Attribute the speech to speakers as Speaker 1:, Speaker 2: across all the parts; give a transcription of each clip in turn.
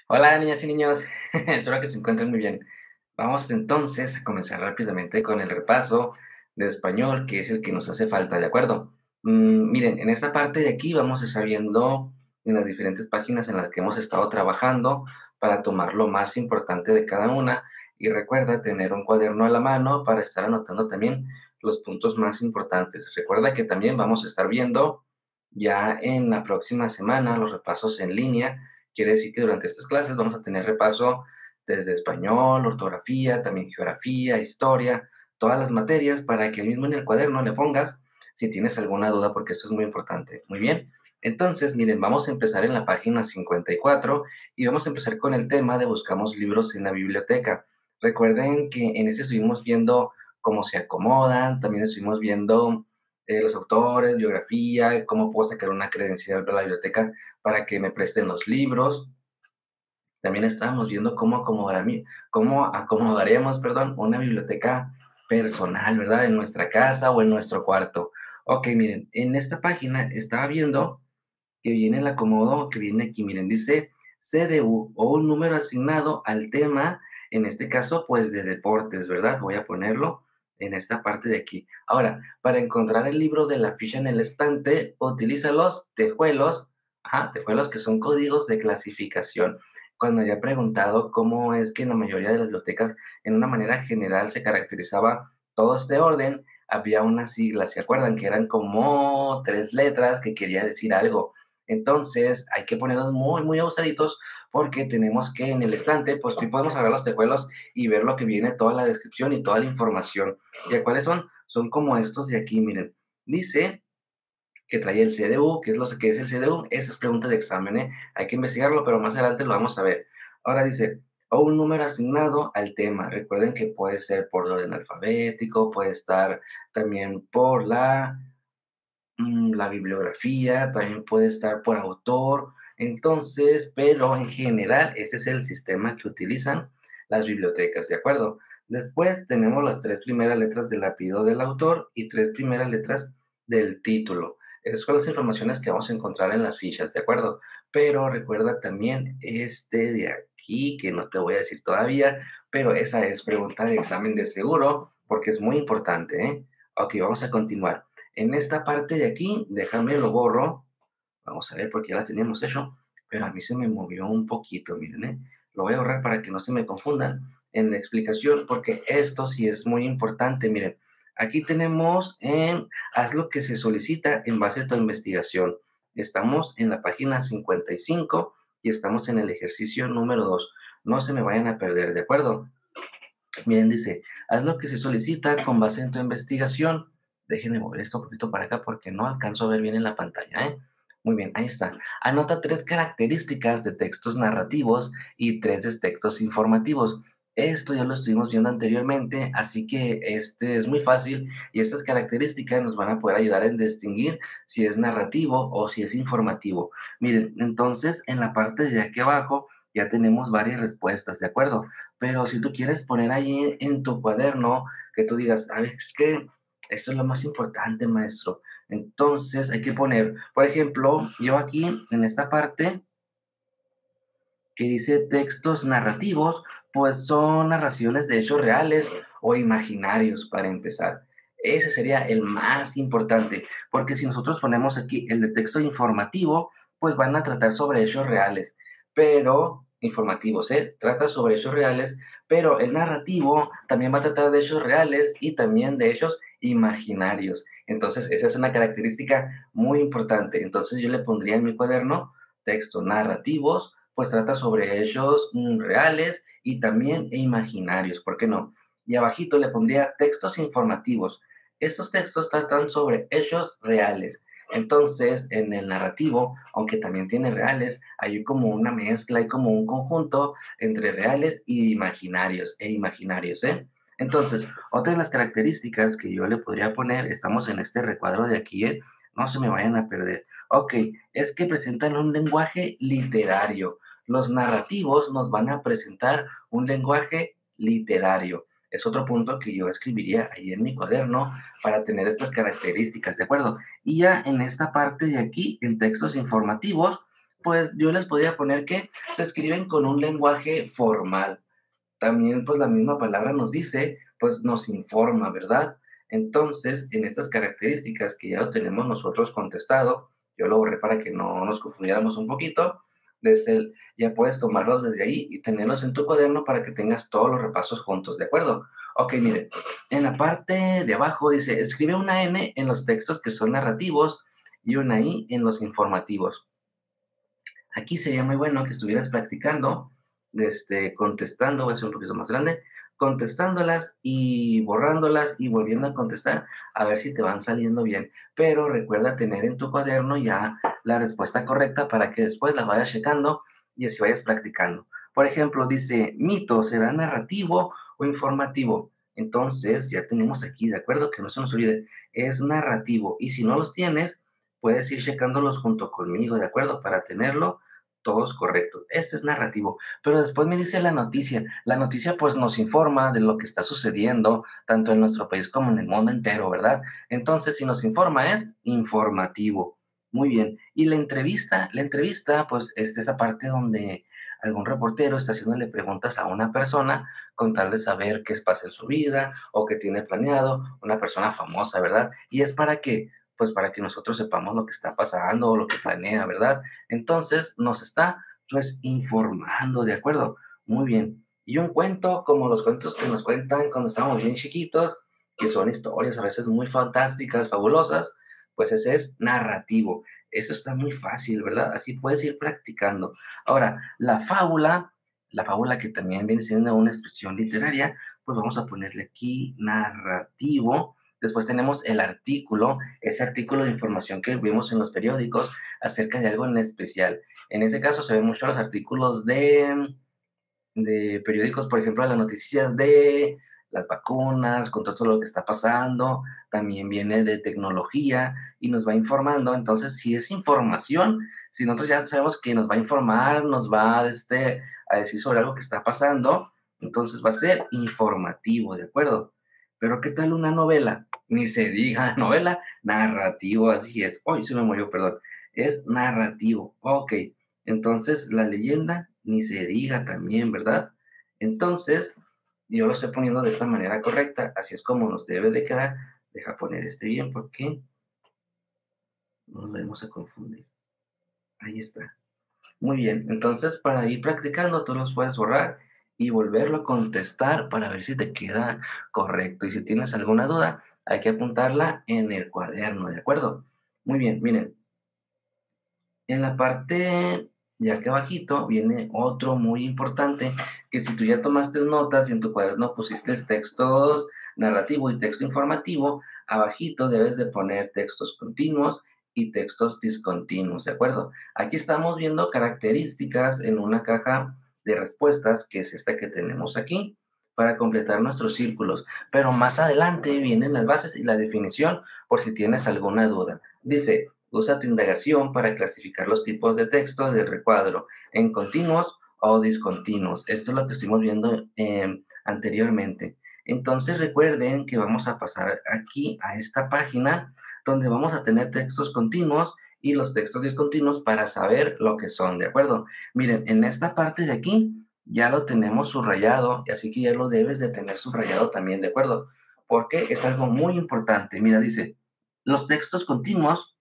Speaker 1: Hola, niñas y niños, espero que se encuentren muy bien. Vamos entonces a comenzar rápidamente con el repaso de español, que es el que nos hace falta, ¿de acuerdo? Miren, en esta parte de aquí vamos a estar viendo en las diferentes páginas en las que hemos estado trabajando para tomar lo más importante de cada una. Y recuerda tener un cuaderno a la mano para estar anotando también los puntos más importantes. Recuerda que también vamos a estar viendo ya en la próxima semana los repasos en línea. Quiere decir que durante estas clases vamos a tener repaso desde español, ortografía, también geografía, historia, todas las materias para que mismo en el cuaderno le pongas si tienes alguna duda, porque esto es muy importante. Muy bien. Entonces, miren, vamos a empezar en la página 54 y vamos a empezar con el tema de buscamos libros en la biblioteca. Recuerden que en este estuvimos viendo cómo se acomodan, también estuvimos viendo los autores, biografía, cómo puedo sacar una credencial para la biblioteca para que me presten los libros. También estábamos viendo cómo acomodaríamos, perdón, una biblioteca personal, ¿verdad? En nuestra casa o en nuestro cuarto. Ok, miren, en esta página estaba viendo que viene el acomodo que viene aquí, miren, dice CDU o un número asignado al tema, en este caso, pues de deportes, ¿verdad? Voy a ponerlo en esta parte de aquí. Ahora, para encontrar el libro de la ficha en el estante, utiliza los tejuelos, tejuelos que son códigos de clasificación. Cuando ya he preguntado cómo es que en la mayoría de las bibliotecas, en una manera general, se caracterizaba todo este orden, había unas siglas, ¿se acuerdan? Que eran como 3 letras que quería decir algo. Entonces, hay que ponerlos muy, muy abusaditos porque tenemos que en el estante, pues sí podemos agarrar los tejuelos y ver lo que viene, toda la descripción y toda la información. ¿Y cuáles son? Son como estos de aquí, miren. Dice que trae el CDU, ¿qué es lo que es el CDU? Esa es pregunta de examen, ¿eh? Hay que investigarlo, pero más adelante lo vamos a ver. Ahora dice, o un número asignado al tema. Recuerden que puede ser por orden alfabético, puede estar también por la bibliografía, también puede estar por autor. Entonces, pero en general, este es el sistema que utilizan las bibliotecas, ¿de acuerdo? Después tenemos las 3 primeras letras del apellido del autor y 3 primeras letras del título. Esas son las informaciones que vamos a encontrar en las fichas, ¿de acuerdo? Pero recuerda también este de aquí, que no te voy a decir todavía, pero esa es pregunta de examen de seguro, porque es muy importante, ¿eh? Ok, vamos a continuar. En esta parte de aquí, déjame lo borro. Vamos a ver, porque ya la teníamos hecho, pero a mí se me movió un poquito, miren, ¿eh? Lo voy a borrar para que no se me confundan en la explicación, porque esto sí es muy importante. Miren, aquí tenemos en haz lo que se solicita en base a tu investigación. Estamos en la página 55 y estamos en el ejercicio número 2. No se me vayan a perder, ¿de acuerdo? Miren, dice, haz lo que se solicita con base en tu investigación. Déjenme mover esto un poquito para acá porque no alcanzo a ver bien en la pantalla, ¿eh? Muy bien, ahí está. Anota 3 características de textos narrativos y 3 de textos informativos. Esto ya lo estuvimos viendo anteriormente, así que este es muy fácil y estas características nos van a poder ayudar a distinguir si es narrativo o si es informativo. Miren, entonces en la parte de aquí abajo ya tenemos varias respuestas, ¿de acuerdo? Pero si tú quieres poner ahí en tu cuaderno, que tú digas, ¿sabes qué? Esto es lo más importante, maestro. Entonces hay que poner, por ejemplo, yo aquí en esta parte que dice textos narrativos, pues son narraciones de hechos reales o imaginarios para empezar. Ese sería el más importante, porque si nosotros ponemos aquí el de texto informativo, pues van a tratar sobre hechos reales, pero informativos, ¿eh? Trata sobre hechos reales, pero el narrativo también va a tratar de hechos reales y también de hechos imaginarios. Entonces, esa es una característica muy importante. Entonces, yo le pondría en mi cuaderno textos narrativos, pues trata sobre hechos reales y también imaginarios, ¿por qué no? Y abajito le pondría textos informativos. Estos textos tratan sobre hechos reales. Entonces, en el narrativo, aunque también tiene reales, hay como una mezcla, hay como un conjunto entre reales e imaginarios, ¿eh? Entonces, otra de las características que yo le podría poner, estamos en este recuadro de aquí, ¿eh? No se me vayan a perder. Ok, es que presentan un lenguaje literario. Los narrativos nos van a presentar un lenguaje literario. Es otro punto que yo escribiría ahí en mi cuaderno para tener estas características, ¿de acuerdo? Y ya en esta parte de aquí, en textos informativos, pues yo les podría poner que se escriben con un lenguaje formal. También, pues la misma palabra nos dice, pues nos informa, ¿verdad? Entonces, en estas características que ya lo tenemos nosotros contestado, yo lo borré para que no nos confundiéramos un poquito, ya puedes tomarlos desde ahí y tenerlos en tu cuaderno para que tengas todos los repasos juntos, ¿de acuerdo? Ok, mire, en la parte de abajo dice, escribe una N en los textos que son narrativos y una I en los informativos. Aquí sería muy bueno que estuvieras practicando, contestando, voy a hacer un poquito más grande, contestándolas y borrándolas y volviendo a contestar, a ver si te van saliendo bien. Pero recuerda tener en tu cuaderno ya la respuesta correcta para que después la vayas checando y así vayas practicando. Por ejemplo, dice, mito, ¿será narrativo o informativo? Entonces, ya tenemos aquí, ¿de acuerdo? Que no se nos olvide, es narrativo. Y si no los tienes, puedes ir checándolos junto conmigo, ¿de acuerdo? Para tenerlo todos correctos. Este es narrativo, pero después me dice la noticia. La noticia pues nos informa de lo que está sucediendo tanto en nuestro país como en el mundo entero, ¿verdad? Entonces, si nos informa es informativo. Muy bien. Y la entrevista pues es esa parte donde algún reportero está haciéndole preguntas a una persona con tal de saber qué pasa en su vida o qué tiene planeado, una persona famosa, ¿verdad? Y es para que, pues para que nosotros sepamos lo que está pasando o lo que planea, ¿verdad? Entonces nos está pues informando, ¿de acuerdo? Muy bien. Y un cuento, como los cuentos que nos cuentan cuando estábamos bien chiquitos, que son historias a veces muy fantásticas, fabulosas, pues ese es narrativo. Eso está muy fácil, ¿verdad? Así puedes ir practicando. Ahora, la fábula que también viene siendo una expresión literaria, pues vamos a ponerle aquí narrativo. Después tenemos el artículo, ese artículo de información que vemos en los periódicos acerca de algo en especial. En ese caso se ven mucho los artículos de periódicos, por ejemplo, las noticias de las vacunas, con todo lo que está pasando, también viene de tecnología y nos va informando. Entonces, si es información, si nosotros ya sabemos que nos va a informar, nos va a decir sobre algo que está pasando, entonces va a ser informativo, ¿de acuerdo? Pero ¿qué tal una novela? Ni se diga novela, narrativo, así es. Hoy se me murió, perdón. Es narrativo. Ok. Entonces, la leyenda, ni se diga también, ¿verdad? Entonces, yo lo estoy poniendo de esta manera correcta, así es como nos debe de quedar. Deja poner este bien porque no nos vamos a confundir. Ahí está. Muy bien, entonces para ir practicando, tú los puedes borrar y volverlo a contestar para ver si te queda correcto. Y si tienes alguna duda, hay que apuntarla en el cuaderno, ¿de acuerdo? Muy bien, miren, en la parte de acá abajito viene otro muy importante, que si tú ya tomaste notas y en tu cuaderno pusiste textos narrativo y texto informativo, abajito debes de poner textos continuos y textos discontinuos, ¿de acuerdo? Aquí estamos viendo características en una caja de respuestas, que es esta que tenemos aquí, para completar nuestros círculos. Pero más adelante vienen las bases y la definición por si tienes alguna duda. Dice, usa tu indagación para clasificar los tipos de texto del recuadro en continuos o discontinuos. Esto es lo que estuvimos viendo anteriormente. Entonces recuerden que vamos a pasar aquí a esta página donde vamos a tener textos continuos y los textos discontinuos para saber lo que son, ¿de acuerdo? Miren, en esta parte de aquí ya lo tenemos subrayado, y así que ya lo debes de tener subrayado también, ¿de acuerdo? Porque es algo muy importante. Mira, dice, los textos continuos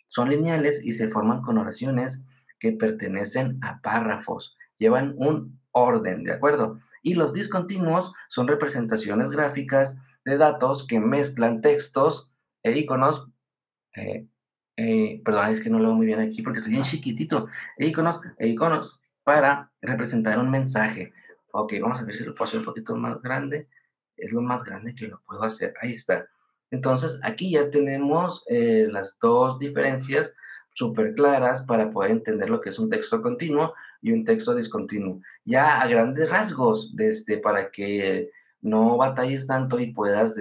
Speaker 1: son lineales y se forman con oraciones que pertenecen a párrafos, llevan un orden, ¿de acuerdo? Y los discontinuos son representaciones gráficas de datos que mezclan textos e iconos, eh, perdón, es que no lo veo muy bien aquí porque estoy bien chiquitito, e iconos para representar un mensaje. Ok, vamos a ver si lo puedo hacer un poquito más grande. Es lo más grande que lo puedo hacer. Ahí está. Entonces, aquí ya tenemos las dos diferencias súper claras para poder entender lo que es un texto continuo y un texto discontinuo. Ya a grandes rasgos, para que no batalles tanto y puedas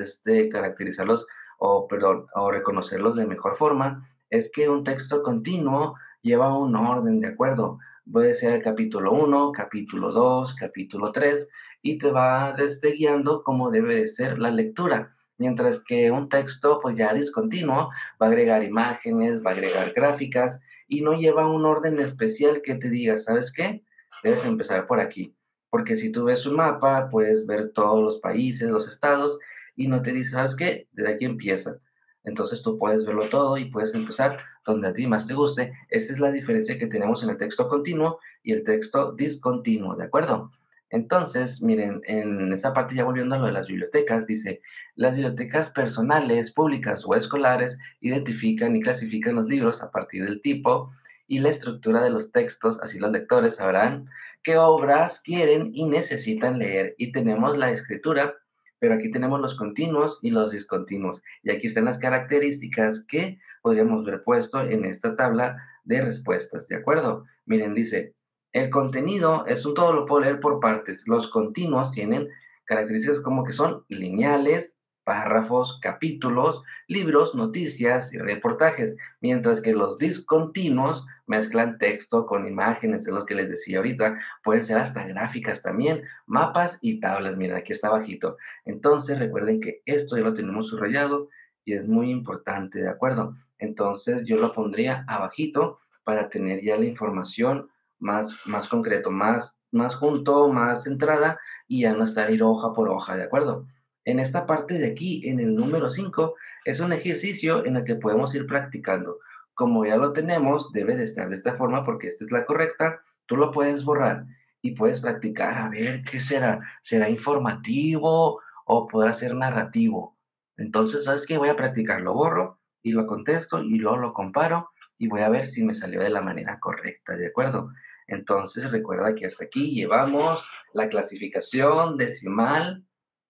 Speaker 1: caracterizarlos o, perdón, o reconocerlos de mejor forma, es que un texto continuo lleva un orden, ¿de acuerdo? Puede ser el capítulo 1, capítulo 2, capítulo 3 y te va guiando cómo debe de ser la lectura. Mientras que un texto, pues ya discontinuo, va a agregar imágenes, va a agregar gráficas y no lleva un orden especial que te diga, ¿sabes qué? Debes empezar por aquí. Porque si tú ves un mapa, puedes ver todos los países, los estados, y no te dice, ¿sabes qué? Desde aquí empieza. Entonces tú puedes verlo todo y puedes empezar donde a ti más te guste. Esta es la diferencia que tenemos en el texto continuo y el texto discontinuo, ¿de acuerdo? Entonces, miren, en esta parte ya volviendo a lo de las bibliotecas, dice, las bibliotecas personales, públicas o escolares identifican y clasifican los libros a partir del tipo y la estructura de los textos, así los lectores sabrán qué obras quieren y necesitan leer. Y tenemos la escritura, pero aquí tenemos los continuos y los discontinuos. Y aquí están las características que podríamos ver puesto en esta tabla de respuestas, ¿de acuerdo? Miren, dice, el contenido es un todo, lo puedo leer por partes. Los continuos tienen características como que son lineales, párrafos, capítulos, libros, noticias y reportajes, mientras que los discontinuos mezclan texto con imágenes, es lo que les decía ahorita, pueden ser hasta gráficas también, mapas y tablas, miren, aquí está bajito. Entonces recuerden que esto ya lo tenemos subrayado y es muy importante, ¿de acuerdo? Entonces yo lo pondría abajito para tener ya la información más concreto, más junto, más centrada y ya no estar ir hoja por hoja, ¿de acuerdo? En esta parte de aquí, en el número 5 es un ejercicio en el que podemos ir practicando. Como ya lo tenemos, debe de estar de esta forma porque esta es la correcta. Tú lo puedes borrar y puedes practicar a ver qué será. ¿Será informativo o podrá ser narrativo? Entonces, ¿sabes qué? Voy a practicar, lo borro y lo contesto y luego lo comparo y voy a ver si me salió de la manera correcta, ¿de acuerdo? Entonces, recuerda que hasta aquí llevamos la clasificación decimal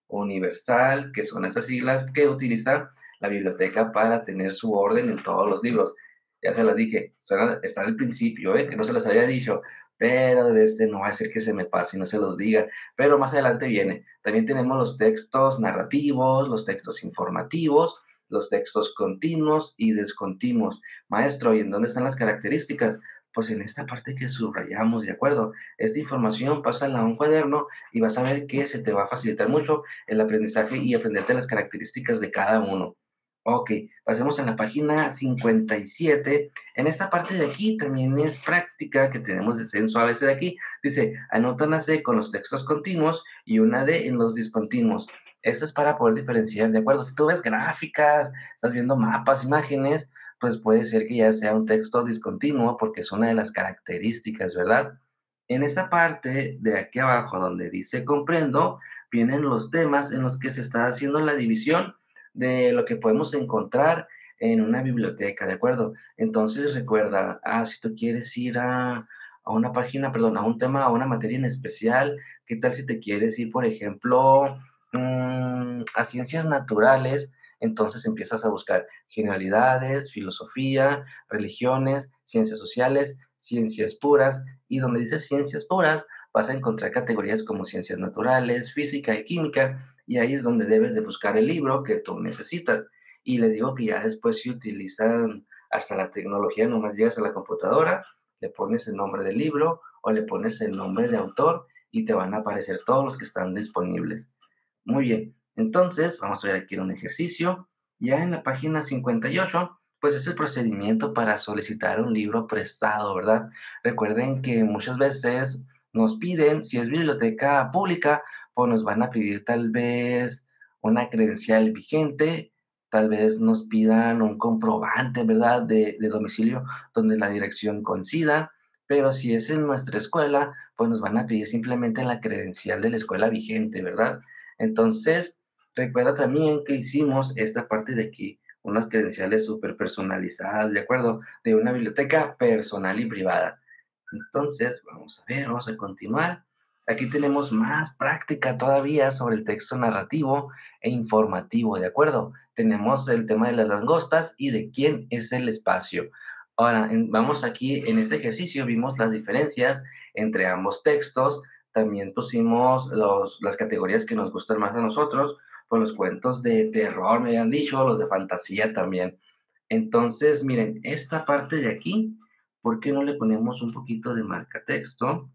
Speaker 1: universal, que son estas siglas que utiliza la biblioteca para tener su orden en todos los libros. Ya se las dije, está al principio, que no se las había dicho, pero de este no va a ser que se me pase y no se los diga, pero más adelante viene. También tenemos los textos narrativos, los textos informativos, los textos continuos y discontinuos. Maestro, ¿y en dónde están las características? Pues en esta parte que subrayamos, ¿de acuerdo? Esta información pásala a un cuaderno y vas a ver que se te va a facilitar mucho el aprendizaje y aprenderte las características de cada uno. Ok, pasemos a la página 57. En esta parte de aquí también es práctica que tenemos descenso a veces de aquí. Dice, anota una C con los textos continuos y una D en los discontinuos. Esto es para poder diferenciar, ¿de acuerdo? Si tú ves gráficas, estás viendo mapas, imágenes, pues puede ser que ya sea un texto discontinuo porque es una de las características, ¿verdad? En esta parte de aquí abajo donde dice comprendo, vienen los temas en los que se está haciendo la división de lo que podemos encontrar en una biblioteca, ¿de acuerdo? Entonces recuerda, si tú quieres ir a una página, perdón, a un tema, a una materia en especial, ¿qué tal si te quieres ir, por ejemplo, a ciencias naturales? Entonces empiezas a buscar generalidades, filosofía, religiones, ciencias sociales, ciencias puras, y donde dice ciencias puras, vas a encontrar categorías como ciencias naturales, física y química, y ahí es donde debes de buscar el libro que tú necesitas. Y les digo que ya después si utilizan hasta la tecnología, nomás llegas a la computadora, le pones el nombre del libro o le pones el nombre de autor y te van a aparecer todos los que están disponibles. Muy bien, entonces vamos a ver aquí un ejercicio. Ya en la página 58, pues es el procedimiento para solicitar un libro prestado, ¿verdad? Recuerden que muchas veces nos piden, si es biblioteca pública, pues nos van a pedir tal vez una credencial vigente, tal vez nos pidan un comprobante, ¿verdad? De domicilio donde la dirección coincida, pero si es en nuestra escuela, pues nos van a pedir simplemente la credencial de la escuela vigente, ¿verdad? Entonces, recuerda también que hicimos esta parte de aquí, unas credenciales súper personalizadas, ¿de acuerdo? De una biblioteca personal y privada. Entonces, vamos a ver, vamos a continuar. Aquí tenemos más práctica todavía sobre el texto narrativo e informativo, ¿de acuerdo? Tenemos el tema de las langostas y de quién es el espacio. Ahora, vamos aquí, en este ejercicio vimos las diferencias entre ambos textos, también pusimos las categorías que nos gustan más a nosotros, pues los cuentos de terror, me habían dicho, los de fantasía también. Entonces, miren, esta parte de aquí, ¿por qué no le ponemos un poquito de marca texto?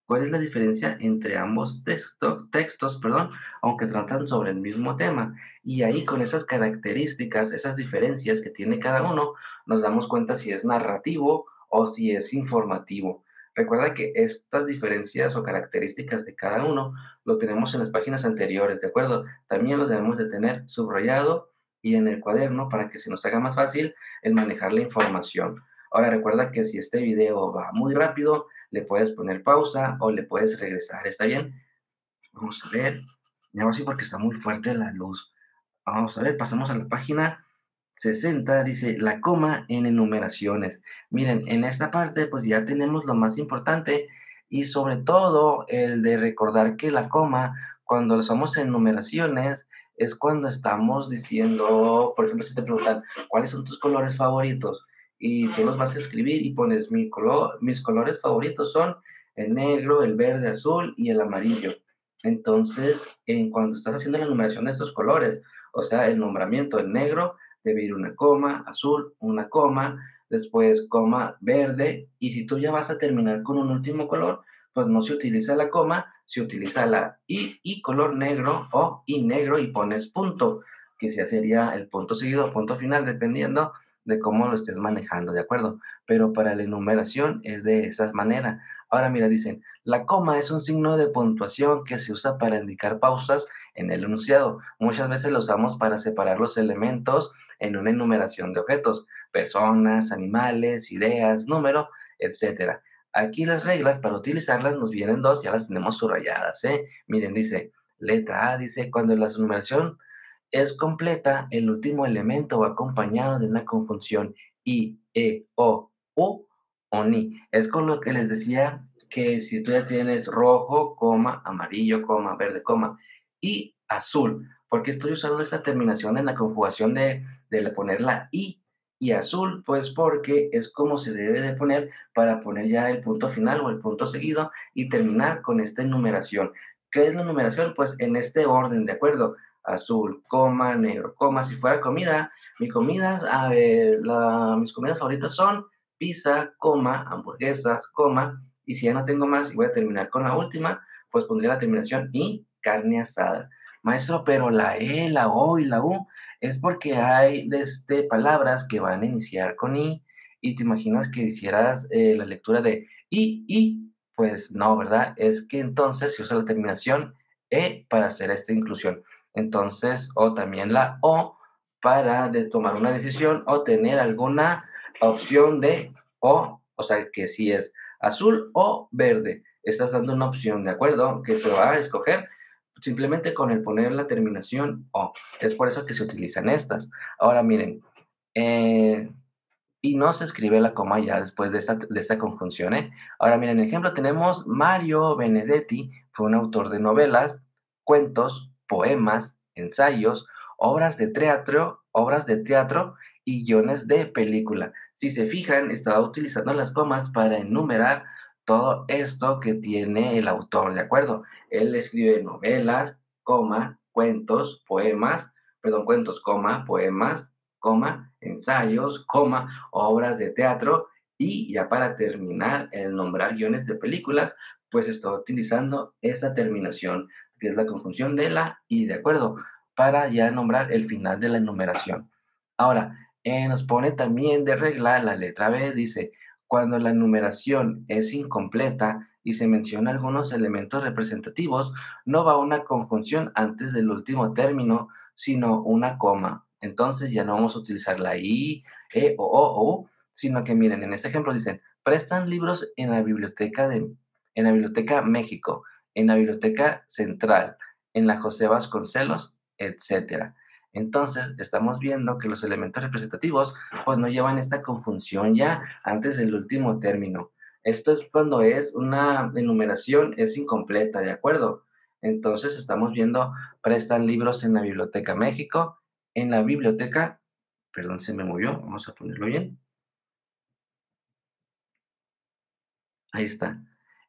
Speaker 1: ¿Cuál es la diferencia entre ambos textos, perdón, aunque tratan sobre el mismo tema? Y ahí con esas características, esas diferencias que tiene cada uno, nos damos cuenta si es narrativo o si es informativo. Recuerda que estas diferencias o características de cada uno lo tenemos en las páginas anteriores, ¿de acuerdo? También lo debemos de tener subrayado y en el cuaderno para que se nos haga más fácil el manejar la información. Ahora recuerda que si este video va muy rápido, le puedes poner pausa o le puedes regresar, ¿está bien? Vamos a ver. Ya así porque está muy fuerte la luz. Vamos a ver, pasamos a la página 60, dice la coma en enumeraciones. Miren, en esta parte pues ya tenemos lo más importante y sobre todo el de recordar que la coma, cuando lo usamos en numeraciones, es cuando estamos diciendo, por ejemplo, si te preguntan, ¿cuáles son tus colores favoritos? Y tú los vas a escribir y pones mis colores favoritos son el negro, el verde, azul y el amarillo. Entonces, en cuando estás haciendo la numeración de estos colores, o sea, el nombramiento, el negro, debe ir una coma, azul, una coma, después coma, verde, y si tú ya vas a terminar con un último color, pues no se utiliza la coma, se utiliza la y color negro o y negro y pones punto, que ya sería el punto seguido o punto final, dependiendo de cómo lo estés manejando, ¿de acuerdo? Pero para la enumeración es de esa manera. Ahora mira, dicen, la coma es un signo de puntuación que se usa para indicar pausas en el enunciado. Muchas veces lo usamos para separar los elementos en una enumeración de objetos, personas, animales, ideas, número, etcétera. Aquí las reglas para utilizarlas nos vienen dos, ya las tenemos subrayadas, ¿eh? Miren, dice, letra A, dice, cuando la enumeración es completa, el último elemento va acompañado de una conjunción i, e, o, u o ni. Es con lo que les decía que si tú ya tienes rojo, coma, amarillo, coma, verde, coma, y azul, porque estoy usando esta terminación en la conjugación de poner la y azul, pues porque es como se debe de poner para poner ya el punto final o el punto seguido y terminar con esta enumeración. ¿Qué es la numeración? Pues en este orden, ¿de acuerdo? Azul, coma, negro, coma. Si fuera comida, mis comidas favoritas son pizza, coma, hamburguesas, coma, y si ya no tengo más y voy a terminar con la última, pues pondría la terminación y carne asada. Maestro, pero la E, la O y la U es porque hay palabras que van a iniciar con y te imaginas que hicieras la lectura de pues no, ¿verdad? Es que entonces se usa la terminación E para hacer esta inclusión. Entonces, o también la O para tomar una decisión o tener alguna opción de o sea, que si es azul o verde, estás dando una opción, ¿de acuerdo? Que se va a escoger simplemente con el poner la terminación o. Es por eso que se utilizan estas. Ahora miren, eh, y no se escribe la coma ya después de esta conjunción, ¿eh? Ahora miren, en ejemplo tenemos Mario Benedetti, fue un autor de novelas, cuentos, poemas, ensayos, obras de teatro y guiones de película. Si se fijan, estaba utilizando las comas para enumerar todo esto que tiene el autor, ¿de acuerdo? Él escribe novelas, coma, cuentos, poemas, perdón, cuentos, coma, poemas, coma, ensayos, coma, obras de teatro y ya para terminar, el nombrar guiones de películas, pues está utilizando esta terminación, que es la conjunción de la y, ¿de acuerdo? Para ya nombrar el final de la enumeración. Ahora, nos pone también de regla la letra B, dice, cuando la enumeración es incompleta y se menciona algunos elementos representativos, no va una conjunción antes del último término, sino una coma. Entonces ya no vamos a utilizar la I, E o U, sino que miren, en este ejemplo dicen, prestan libros en la Biblioteca México, en la Biblioteca Central, en la José Vasconcelos, etcétera. Entonces, estamos viendo que los elementos representativos, pues no llevan esta conjunción ya antes del último término. Esto es cuando es una enumeración, es incompleta, ¿de acuerdo? Entonces, estamos viendo, prestan libros en la Biblioteca México, en la biblioteca, perdón, se me movió, vamos a ponerlo bien. Ahí está.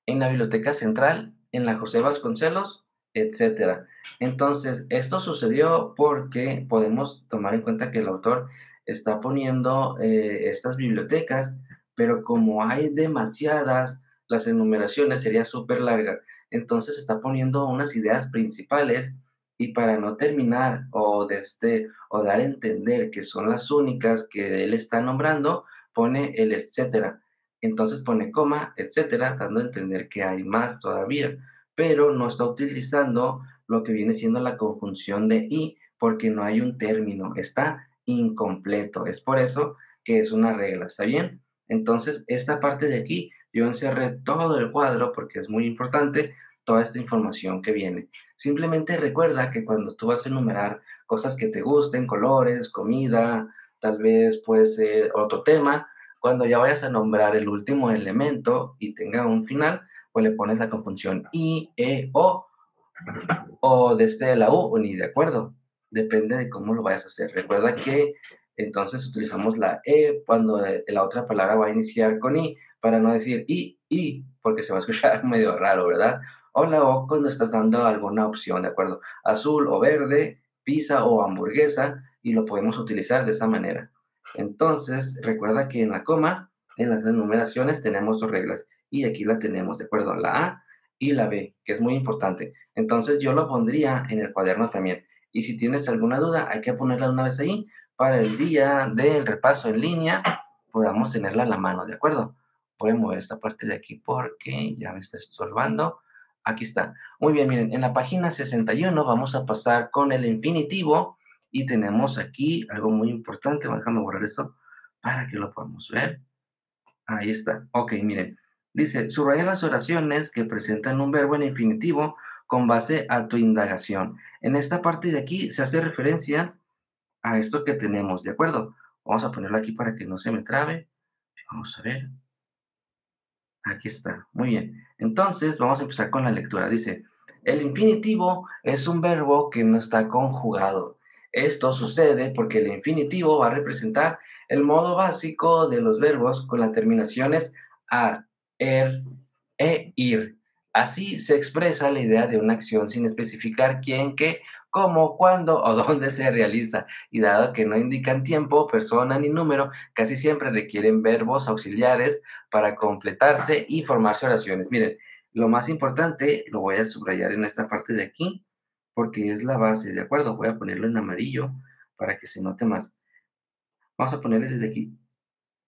Speaker 1: En la Biblioteca Central, en la José Vasconcelos, etcétera. Entonces, esto sucedió porque podemos tomar en cuenta que el autor está poniendo estas bibliotecas, pero como hay demasiadas, las enumeraciones sería súper larga. Entonces está poniendo unas ideas principales y para no terminar o dar a entender que son las únicas que él está nombrando, pone el etcétera. Entonces pone coma, etcétera, dando a entender que hay más todavía, pero no está utilizando lo que viene siendo la conjunción de y, porque no hay un término, está incompleto. Es por eso que es una regla, ¿está bien? Entonces, esta parte de aquí, yo encerré todo el cuadro porque es muy importante toda esta información que viene. Simplemente recuerda que cuando tú vas a enumerar cosas que te gusten, colores, comida, tal vez puede ser otro tema, cuando ya vayas a nombrar el último elemento y tenga un final, pues le pones la conjunción i, e, o desde la u, o ni de acuerdo. Depende de cómo lo vayas a hacer. Recuerda que entonces utilizamos la e cuando la otra palabra va a iniciar con i, para no decir i, porque se va a escuchar medio raro, ¿verdad? O la o cuando estás dando alguna opción, ¿de acuerdo? Azul o verde, pizza o hamburguesa, y lo podemos utilizar de esa manera. Entonces, recuerda que en la coma, en las enumeraciones tenemos dos reglas, y aquí la tenemos, ¿de acuerdo? La A y la B, que es muy importante. Entonces yo lo pondría en el cuaderno también. Y si tienes alguna duda, hay que ponerla una vez ahí para el día del repaso en línea, podamos tenerla a la mano, ¿de acuerdo? Voy a mover esta parte de aquí porque ya me está estorbando. Aquí está. Muy bien, miren, en la página 61 vamos a pasar con el infinitivo y tenemos aquí algo muy importante. Déjame borrar esto para que lo podamos ver. Ahí está. Ok, miren. Dice, subraya las oraciones que presentan un verbo en infinitivo con base a tu indagación. En esta parte de aquí se hace referencia a esto que tenemos, ¿de acuerdo? Vamos a ponerlo aquí para que no se me trabe. Vamos a ver. Aquí está. Muy bien. Entonces, vamos a empezar con la lectura. Dice, el infinitivo es un verbo que no está conjugado. Esto sucede porque el infinitivo va a representar el modo básico de los verbos con las terminaciones ar, er e ir. Así se expresa la idea de una acción sin especificar quién, qué, cómo, cuándo o dónde se realiza. Y dado que no indican tiempo, persona ni número, casi siempre requieren verbos auxiliares para completarse y formarse oraciones. Miren, lo más importante lo voy a subrayar en esta parte de aquí, porque es la base, ¿de acuerdo? Voy a ponerlo en amarillo para que se note más. Vamos a ponerle desde aquí.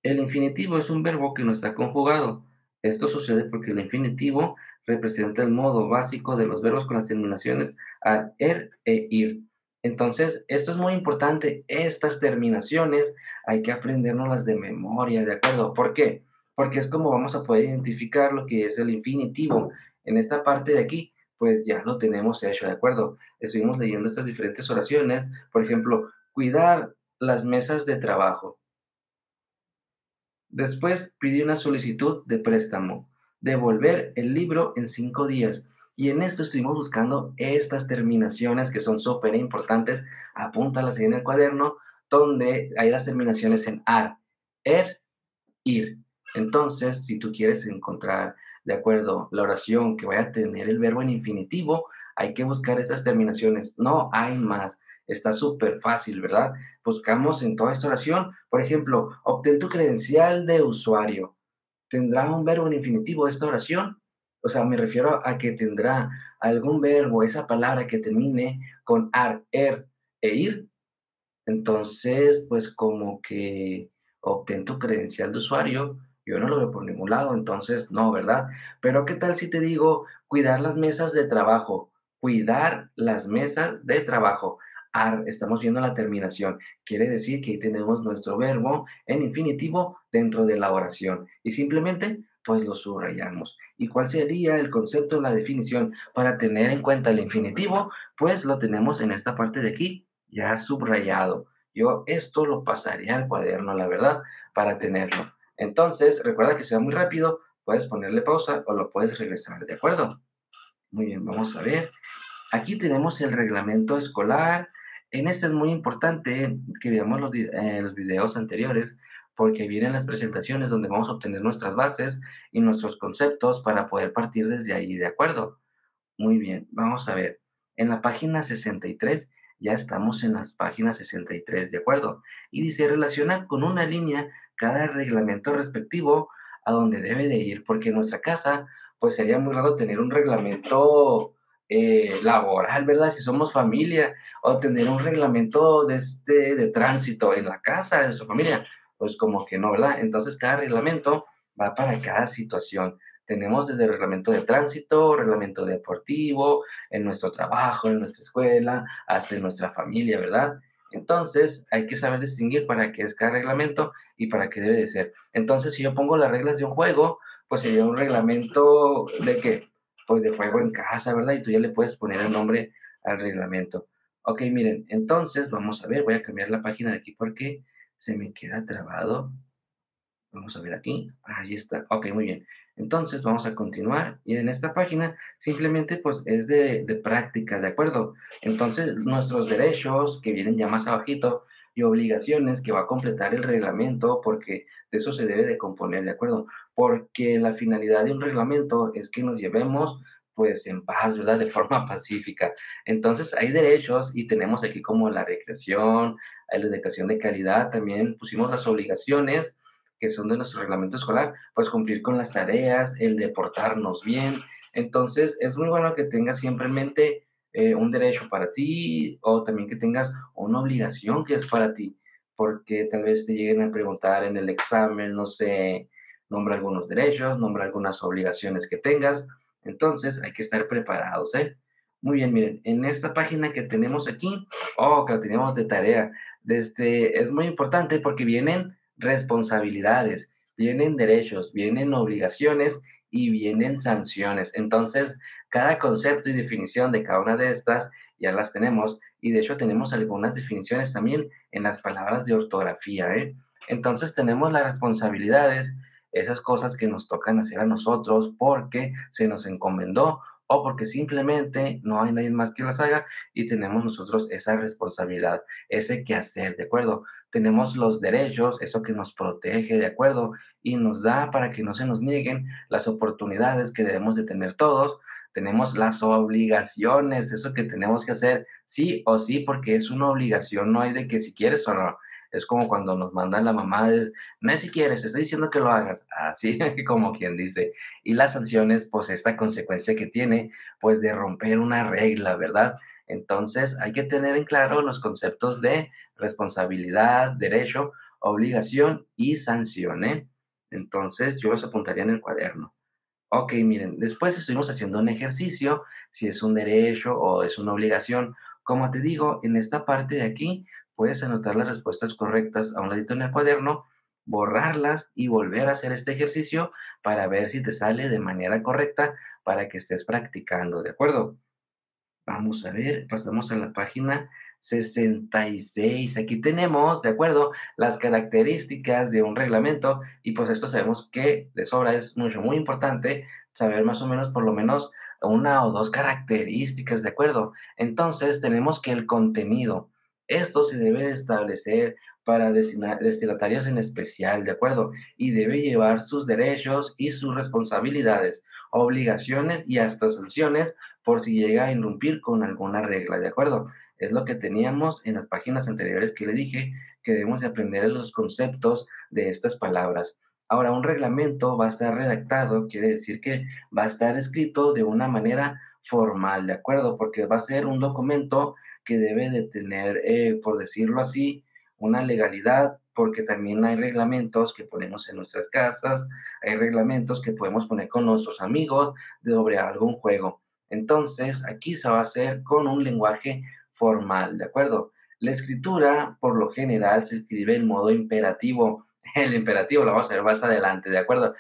Speaker 1: El infinitivo es un verbo que no está conjugado. Esto sucede porque el infinitivo representa el modo básico de los verbos con las terminaciones a er e ir. Entonces, esto es muy importante. Estas terminaciones hay que aprendérnoslas de memoria, ¿de acuerdo? ¿Por qué? Porque es como vamos a poder identificar lo que es el infinitivo. En esta parte de aquí, pues ya lo tenemos hecho, ¿de acuerdo? Estuvimos leyendo estas diferentes oraciones. Por ejemplo, cuidar las mesas de trabajo. Después pidió una solicitud de préstamo, devolver el libro en 5 días. Y en esto estuvimos buscando estas terminaciones que son súper importantes. Apúntalas ahí en el cuaderno, donde hay las terminaciones en ar, er, ir. Entonces, si tú quieres encontrar, de acuerdo, la oración que vaya a tener el verbo en infinitivo, hay que buscar estas terminaciones. No hay más. Está súper fácil, ¿verdad? Buscamos en toda esta oración, por ejemplo, obtén tu credencial de usuario. ¿Tendrá un verbo en infinitivo esta oración? O sea, me refiero a que tendrá algún verbo, esa palabra que termine con ar, er e ir. Entonces, pues como que obtén tu credencial de usuario, yo no lo veo por ningún lado, entonces no, ¿verdad? Pero ¿qué tal si te digo cuidar las mesas de trabajo? Cuidar las mesas de trabajo. Estamos viendo la terminación. Quiere decir que ahí tenemos nuestro verbo en infinitivo dentro de la oración. Y simplemente, pues lo subrayamos. ¿Y cuál sería el concepto, la definición para tener en cuenta el infinitivo? Pues lo tenemos en esta parte de aquí ya subrayado. Yo esto lo pasaría al cuaderno, la verdad, para tenerlo. Entonces, recuerda que sea muy rápido, puedes ponerle pausa o lo puedes regresar, ¿de acuerdo? Muy bien, vamos a ver. Aquí tenemos el reglamento escolar. En este es muy importante que veamos los videos anteriores porque vienen las presentaciones donde vamos a obtener nuestras bases y nuestros conceptos para poder partir desde ahí, ¿de acuerdo? Muy bien, vamos a ver. En la página 63, ya estamos en las páginas 63, ¿de acuerdo? Y dice, relaciona con una línea cada reglamento respectivo a donde debe de ir, porque en nuestra casa, pues sería muy raro tener un reglamento laboral, ¿verdad? Si somos familia, o tener un reglamento de tránsito en la casa de nuestra familia, pues como que no, ¿verdad? Entonces, cada reglamento va para cada situación. Tenemos desde el reglamento de tránsito, reglamento deportivo, en nuestro trabajo, en nuestra escuela, hasta en nuestra familia, ¿verdad? Entonces, hay que saber distinguir para qué es cada reglamento y para qué debe de ser. Entonces, si yo pongo las reglas de un juego, pues sería un reglamento de qué? Pues de juego en casa, ¿verdad? Y tú ya le puedes poner el nombre al reglamento. Ok, miren, entonces vamos a ver, voy a cambiar la página de aquí porque se me queda trabado. Vamos a ver aquí, ahí está, ok, muy bien. Entonces vamos a continuar y en esta página simplemente pues es de práctica, ¿de acuerdo? Entonces nuestros derechos que vienen ya más abajito y obligaciones que va a completar el reglamento porque de eso se debe de componer, ¿de acuerdo? Porque la finalidad de un reglamento es que nos llevemos pues en paz, ¿verdad? De forma pacífica. Entonces hay derechos y tenemos aquí como la recreación, hay la educación de calidad, también pusimos las obligaciones que son de nuestro reglamento escolar, pues cumplir con las tareas, el de portarnos bien. Entonces, es muy bueno que tengas siempre en mente un derecho para ti o también que tengas una obligación que es para ti, porque tal vez te lleguen a preguntar en el examen, no sé, nombra algunos derechos, nombra algunas obligaciones que tengas. Entonces, hay que estar preparados, ¿eh? Muy bien, miren, en esta página que tenemos aquí, que la tenemos de tarea, es muy importante porque vienen responsabilidades, vienen derechos, vienen obligaciones y vienen sanciones. Entonces, cada concepto y definición de cada una de estas ya las tenemos y de hecho tenemos algunas definiciones también en las palabras de ortografía, ¿eh? Entonces tenemos las responsabilidades, esas cosas que nos tocan hacer a nosotros porque se nos encomendó o porque simplemente no hay nadie más que las haga y tenemos nosotros esa responsabilidad, ese quehacer, ¿de acuerdo? Tenemos los derechos, eso que nos protege, ¿de acuerdo? Y nos da para que no se nos nieguen las oportunidades que debemos de tener todos. Tenemos las obligaciones, eso que tenemos que hacer sí o sí, porque es una obligación, no hay de que si quieres o no. Es como cuando nos mandan la mamá, no es si quieres, te estoy diciendo que lo hagas, así como quien dice. Y las sanciones, pues esta consecuencia que tiene, pues de romper una regla, ¿verdad? Entonces hay que tener en claro los conceptos de responsabilidad, derecho, obligación y sanción, ¿eh? Entonces, yo los apuntaría en el cuaderno. Ok, miren, después estuvimos haciendo un ejercicio, si es un derecho o es una obligación. Como te digo, en esta parte de aquí puedes anotar las respuestas correctas a un ladito en el cuaderno, borrarlas y volver a hacer este ejercicio para ver si te sale de manera correcta para que estés practicando, ¿de acuerdo? Vamos a ver, pasamos a la página 66. Aquí tenemos, de acuerdo, las características de un reglamento y pues esto sabemos que de sobra es mucho, muy importante saber más o menos por lo menos una o dos características, ¿de acuerdo? Entonces tenemos que el contenido, esto se debe establecer para destinatarios en especial, ¿de acuerdo? Y debe llevar sus derechos y sus responsabilidades, obligaciones y hasta sanciones por si llega a irrumpir con alguna regla, ¿de acuerdo? Es lo que teníamos en las páginas anteriores que le dije, que debemos de aprender los conceptos de estas palabras. Ahora, un reglamento va a estar redactado, quiere decir que va a estar escrito de una manera formal, ¿de acuerdo? Porque va a ser un documento que debe de tener, por decirlo así, una legalidad, porque también hay reglamentos que ponemos en nuestras casas, hay reglamentos que podemos poner con nuestros amigos sobre algún juego. Entonces, aquí se va a hacer con un lenguaje formal, ¿de acuerdo? La escritura, por lo general, se escribe en modo imperativo. El imperativo lo vamos a ver más adelante, ¿de acuerdo?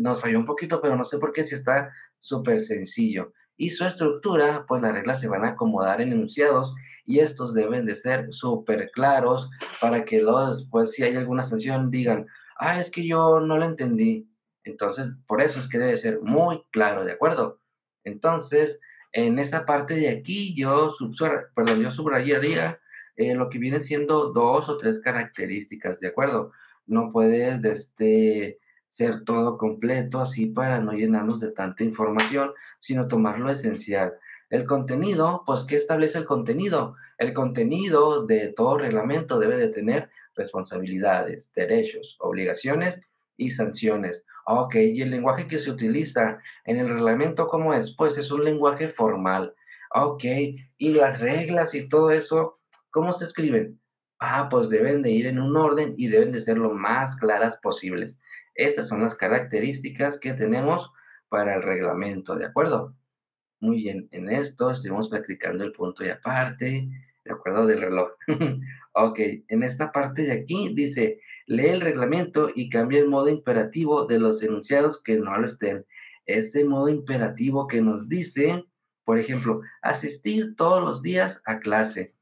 Speaker 1: Nos falló un poquito, pero no sé por qué si está súper sencillo. Y su estructura, pues las reglas se van a acomodar en enunciados y estos deben de ser súper claros para que luego después, si hay alguna sanción, digan, es que yo no lo entendí. Entonces, por eso es que debe ser muy claro, ¿de acuerdo? Entonces, en esta parte de aquí yo subrayaría lo que vienen siendo 2 o 3 características, ¿de acuerdo? No puede, ser todo completo, así para no llenarnos de tanta información, sino tomar lo esencial. El contenido, pues, ¿qué establece el contenido? El contenido de todo reglamento debe de tener responsabilidades, derechos, obligaciones y sanciones. Ok, y el lenguaje que se utiliza en el reglamento, ¿cómo es? Pues es un lenguaje formal. Ok, y las reglas y todo eso, ¿cómo se escriben? Pues deben de ir en un orden y deben de ser lo más claras posibles. Estas son las características que tenemos para el reglamento, ¿de acuerdo? Muy bien, en esto estuvimos practicando el punto y aparte, de acuerdo del reloj. Ok, en esta parte de aquí dice, lee el reglamento y cambia el modo imperativo de los enunciados que no lo estén. Este modo imperativo que nos dice, por ejemplo, asistir todos los días a clase.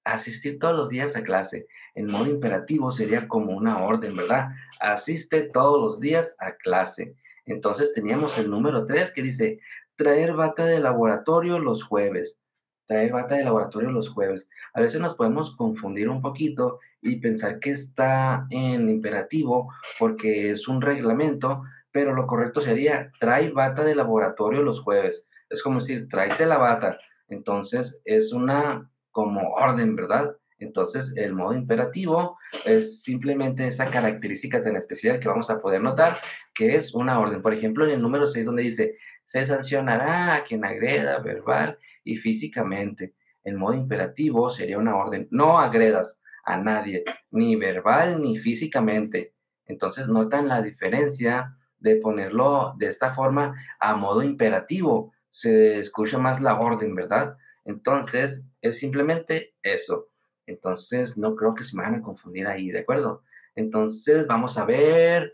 Speaker 1: Asistir todos los días a clase. En modo imperativo sería como una orden, ¿verdad? Asiste todos los días a clase. Entonces teníamos el número 3 que dice, traer bata de laboratorio los jueves. Traer bata de laboratorio los jueves. A veces nos podemos confundir un poquito y pensar que está en imperativo porque es un reglamento, pero lo correcto sería, trae bata de laboratorio los jueves. Es como decir, tráete la bata. Entonces es una como orden, ¿verdad? Entonces, el modo imperativo es simplemente esta característica tan especial que vamos a poder notar, que es una orden. Por ejemplo, en el número 6 donde dice, se sancionará a quien agreda verbal y físicamente. El modo imperativo sería una orden. No agredas a nadie, ni verbal ni físicamente. Entonces, notan la diferencia de ponerlo de esta forma a modo imperativo. Se escucha más la orden, ¿verdad? Entonces, es simplemente eso. Entonces, no creo que se me van a confundir ahí, ¿de acuerdo? Entonces, vamos a ver,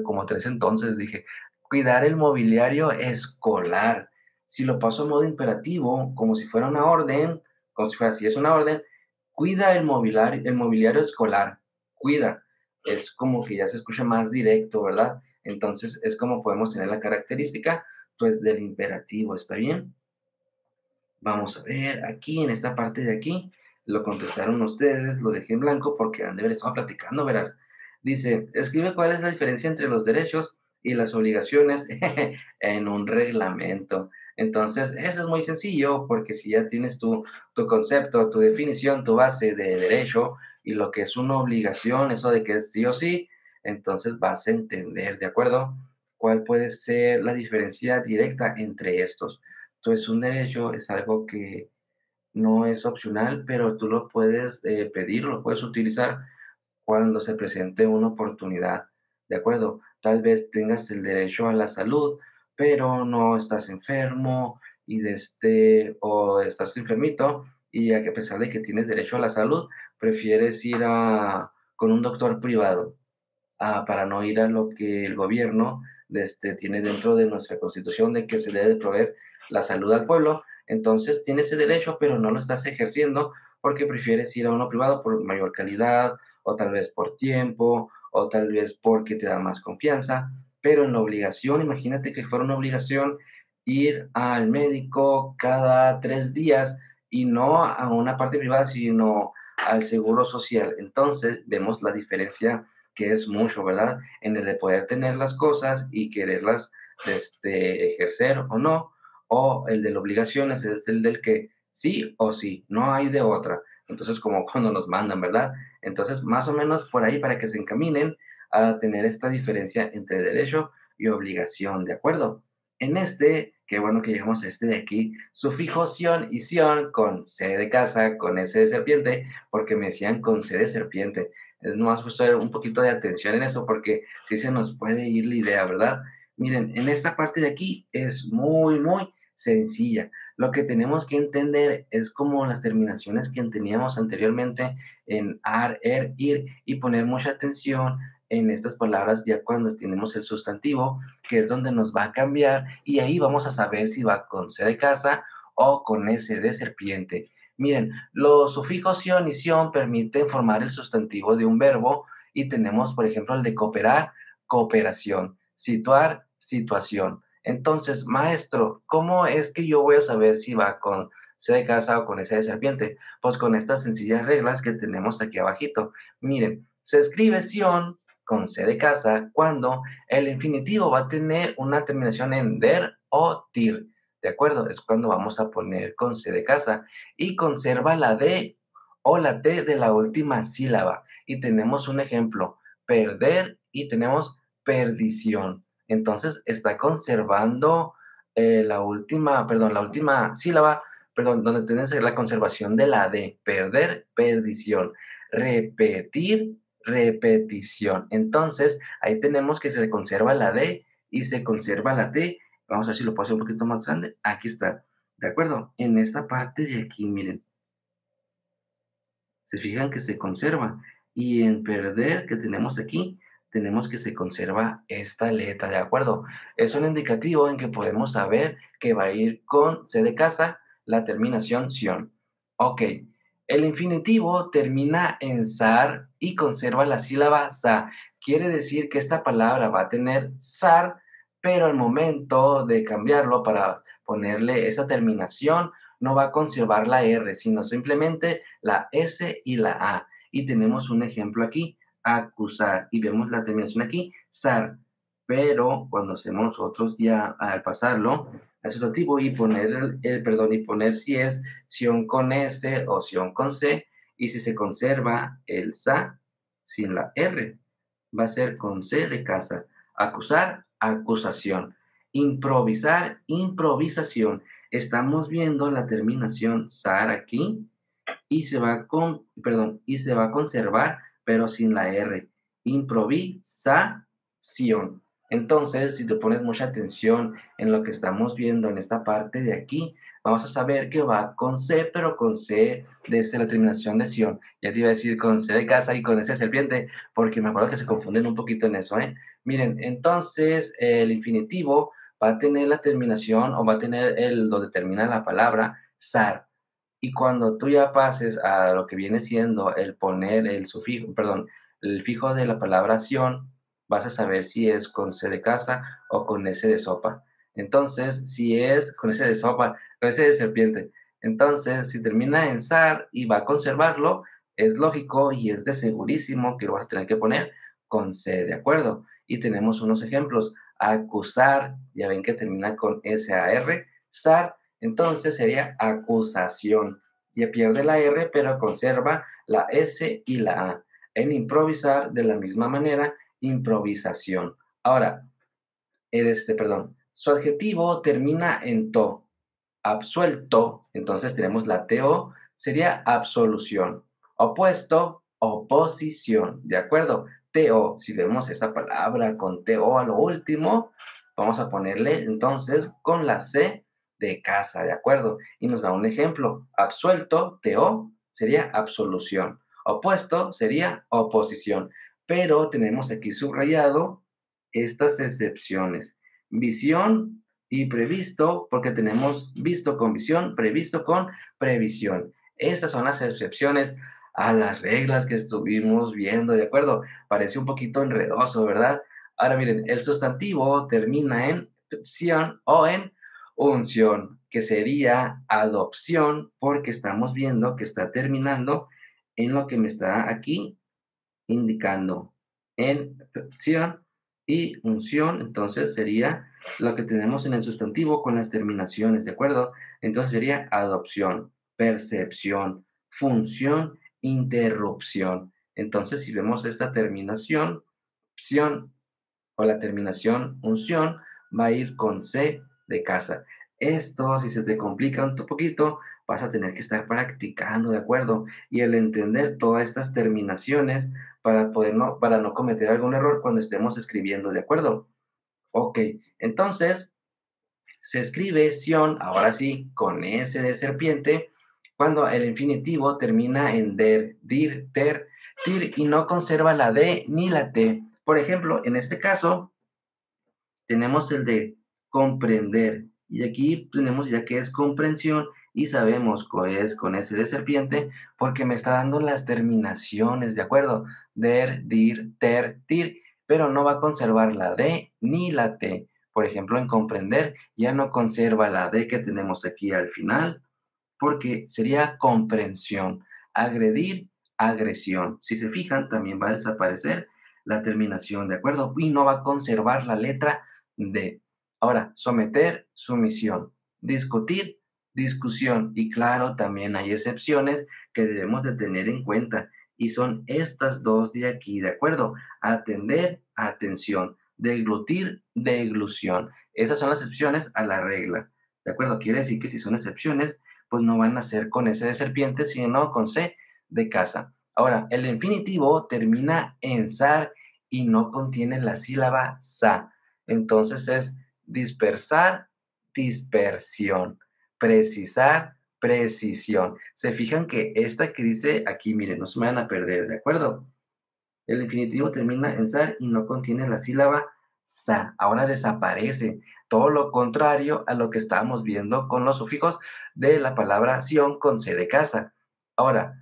Speaker 1: como tres entonces dije, cuidar el mobiliario escolar. Si lo paso a modo imperativo, como si fuera una orden, como si fuera, si es una orden, cuida el mobiliario escolar, cuida. Es como que ya se escucha más directo, ¿verdad? Entonces, es como podemos tener la característica, pues, del imperativo, ¿está bien? Vamos a ver, aquí en esta parte de aquí, lo contestaron ustedes, lo dejé en blanco porque han de haber estado platicando, verás. Dice, escribe cuál es la diferencia entre los derechos y las obligaciones en un reglamento. Entonces, eso es muy sencillo porque si ya tienes tu concepto, tu definición, tu base de derecho y lo que es una obligación, eso de que es sí o sí, entonces vas a entender, ¿de acuerdo? ¿Cuál puede ser la diferencia directa entre estos? Entonces, un derecho es algo que no es opcional, pero tú lo puedes pedir, lo puedes utilizar cuando se presente una oportunidad, ¿de acuerdo? Tal vez tengas el derecho a la salud, pero no estás enfermo y o estás enfermito y a pesar de que tienes derecho a la salud, prefieres ir con un doctor privado para no ir a lo que el gobierno tiene dentro de nuestra constitución de que se debe de proveer la salud al pueblo. Entonces tienes ese derecho, pero no lo estás ejerciendo porque prefieres ir a uno privado por mayor calidad o tal vez por tiempo o tal vez porque te da más confianza. Pero en la obligación, imagínate que fuera una obligación ir al médico cada 3 días y no a una parte privada, sino al seguro social. Entonces vemos la diferencia que es mucho, ¿verdad? En el de poder tener las cosas y quererlas ejercer o no, o el de la obligación es el del que sí o sí, no hay de otra. Entonces, como cuando nos mandan, ¿verdad? Entonces, más o menos por ahí para que se encaminen a tener esta diferencia entre derecho y obligación, ¿de acuerdo? En qué bueno que llegamos a este de aquí, sufijo sion y sion con C de casa, con S de serpiente, porque me decían con C de serpiente. Es nomás justo un poquito de atención en eso porque sí se nos puede ir la idea, ¿verdad? Miren, en esta parte de aquí es muy, muy sencilla. Lo que tenemos que entender es como las terminaciones que teníamos anteriormente en ar, er, ir y poner mucha atención en estas palabras ya cuando tenemos el sustantivo, que es donde nos va a cambiar y ahí vamos a saber si va con C de casa o con S de serpiente. Miren, los sufijos sion y sion permiten formar el sustantivo de un verbo y tenemos, por ejemplo, el de cooperar, cooperación, situar, situación. Entonces, maestro, ¿cómo es que yo voy a saber si va con C de casa o con S de serpiente? Pues con estas sencillas reglas que tenemos aquí abajito. Miren, se escribe sion con C de casa cuando el infinitivo va a tener una terminación en der o tir. ¿De acuerdo? Es cuando vamos a poner con C de casa y conserva la D o la T de la última sílaba. Y tenemos un ejemplo, perder y tenemos perdición. Entonces está conservando la última sílaba, perdón, donde tienes la conservación de la D, perder, perdición, repetir, repetición. Entonces, ahí tenemos que se conserva la D y se conserva la T. Vamos a ver si lo puedo hacer un poquito más grande. Aquí está, ¿de acuerdo? En esta parte de aquí, miren, se fijan que se conserva. Y en perder, que tenemos aquí, tenemos que se conserva esta letra, ¿de acuerdo? Es un indicativo en que podemos saber que va a ir con C de casa, la terminación ción. Ok, el infinitivo termina en sar y conserva la sílaba sa. Quiere decir que esta palabra va a tener sar, pero al momento de cambiarlo para ponerle esta terminación, no va a conservar la R, sino simplemente la S y la A. Y tenemos un ejemplo aquí, acusar, y vemos la terminación aquí, sar. Pero cuando hacemos nosotros ya al pasarlo al sustantivo y poner perdón, y poner si es sion con S o sion con C, y si se conserva el sa sin la R, va a ser con C de casa. Acusar, acusación. Improvisar, improvisación. Estamos viendo la terminación sar aquí y se va con, perdón, y se va a conservar, pero sin la R. Improvisación. Entonces, si te pones mucha atención en lo que estamos viendo en esta parte de aquí, vamos a saber que va con C, pero con C desde la terminación de sion. Ya te iba a decir con C de casa y con S de serpiente, porque me acuerdo que se confunden un poquito en eso, ¿eh? Miren, entonces el infinitivo va a tener la terminación o va a tener el donde termina la palabra sar. Y cuando tú ya pases a lo que viene siendo el poner el sufijo, perdón, el fijo de la palabra ción, vas a saber si es con C de casa o con S de sopa. Entonces, si es con S de sopa, con S de serpiente. Entonces, si termina en zar y va a conservarlo, es lógico y es de segurísimo que lo vas a tener que poner con C, ¿de acuerdo? Y tenemos unos ejemplos. Acusar, ya ven que termina con SAR, zar, entonces sería acusación. Ya pierde la R, pero conserva la S y la A. En improvisar, de la misma manera, improvisación. Ahora, perdón, su adjetivo termina en to. Absuelto, entonces tenemos la TO, sería absolución. Opuesto, oposición, ¿de acuerdo? TO, si vemos esa palabra con TO a lo último, vamos a ponerle entonces con la C de casa, ¿de acuerdo? Y nos da un ejemplo. Absuelto, TO, sería absolución. Opuesto sería oposición. Pero tenemos aquí subrayado estas excepciones. Visión y previsto, porque tenemos visto con visión, previsto con previsión. Estas son las excepciones a las reglas que estuvimos viendo, ¿de acuerdo? Parece un poquito enredoso, ¿verdad? Ahora miren, el sustantivo termina en ción o en unción, que sería adopción, porque estamos viendo que está terminando en lo que me está aquí indicando en ción y unción, entonces sería lo que tenemos en el sustantivo con las terminaciones, ¿de acuerdo? Entonces sería adopción, percepción, función, interrupción. Entonces, si vemos esta terminación, ción o la terminación unción, va a ir con C de casa. Esto, si se te complica un poquito, vas a tener que estar practicando, ¿de acuerdo? Y el entender todas estas terminaciones para no cometer algún error cuando estemos escribiendo, ¿de acuerdo? Ok, entonces se escribe sion, ahora sí, con S de serpiente, cuando el infinitivo termina en der, dir, ter, tir y no conserva la D ni la T. Por ejemplo, en este caso, tenemos el de comprender. Y aquí tenemos ya que es comprensión y sabemos que es con S de serpiente porque me está dando las terminaciones, ¿de acuerdo? Der, dir, ter, tir, pero no va a conservar la D ni la T. Por ejemplo, en comprender ya no conserva la D que tenemos aquí al final porque sería comprensión. Agredir, agresión. Si se fijan, también va a desaparecer la terminación, ¿de acuerdo? Y no va a conservar la letra D. Ahora, someter, sumisión. Discutir, discusión. Y claro, también hay excepciones que debemos de tener en cuenta. Y son estas dos de aquí, ¿de acuerdo? Atender, atención. Deglutir, deglución. Esas son las excepciones a la regla. ¿De acuerdo? Quiere decir que si son excepciones, pues no van a ser con S de serpiente, sino con C de casa. Ahora, el infinitivo termina en sar y no contiene la sílaba sa. Entonces es dispersar, dispersión, precisar, precisión. Se fijan que esta que dice aquí, miren, no se me van a perder, ¿de acuerdo? El infinitivo termina en sar y no contiene la sílaba sa. Ahora desaparece. Todo lo contrario a lo que estábamos viendo con los sufijos de la palabra sion con c de casa. Ahora,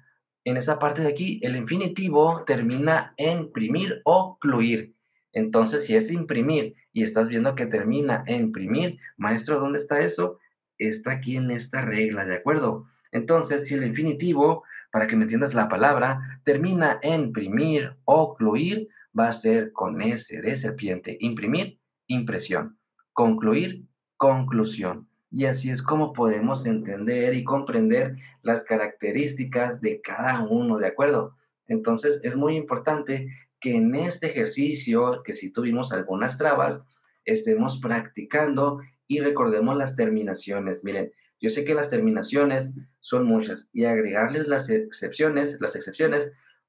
Speaker 1: en esa parte de aquí, el infinitivo termina en primir o cluir. Entonces, si es imprimir y estás viendo que termina en primir, maestro, ¿dónde está eso? Está aquí en esta regla, ¿de acuerdo? Entonces, si el infinitivo, para que me entiendas la palabra, termina en primir o cluir, va a ser con S de serpiente. Imprimir, impresión. Concluir, conclusión. Y así es como podemos entender y comprender las características de cada uno, ¿de acuerdo? Entonces, es muy importante que en este ejercicio, que si tuvimos algunas trabas, estemos practicando y recordemos las terminaciones. Miren, yo sé que las terminaciones son muchas y agregarles las excepciones,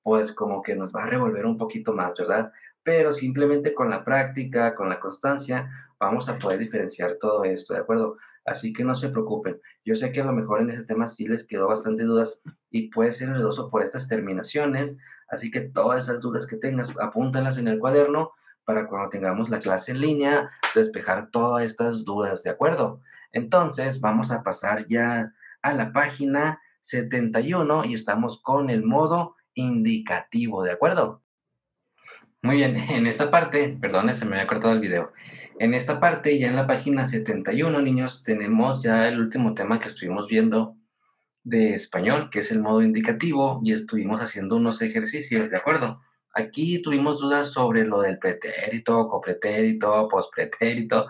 Speaker 1: pues como que nos va a revolver un poquito más, ¿verdad? Pero simplemente con la práctica, con la constancia, vamos a poder diferenciar todo esto, ¿de acuerdo? Así que no se preocupen. Yo sé que a lo mejor en ese tema sí les quedó bastante dudas y puede ser enredoso por estas terminaciones, así que todas esas dudas que tengas, apúntalas en el cuaderno para cuando tengamos la clase en línea, despejar todas estas dudas, ¿de acuerdo? Entonces, vamos a pasar ya a la página 71 y estamos con el modo indicativo, ¿de acuerdo? Muy bien, en esta parte, perdón, se me había cortado el video. En esta parte, ya en la página 71, niños, tenemos ya el último tema que estuvimos viendo de español, que es el modo indicativo, y estuvimos haciendo unos ejercicios, ¿de acuerdo? Aquí tuvimos dudas sobre lo del pretérito, copretérito, pospretérito,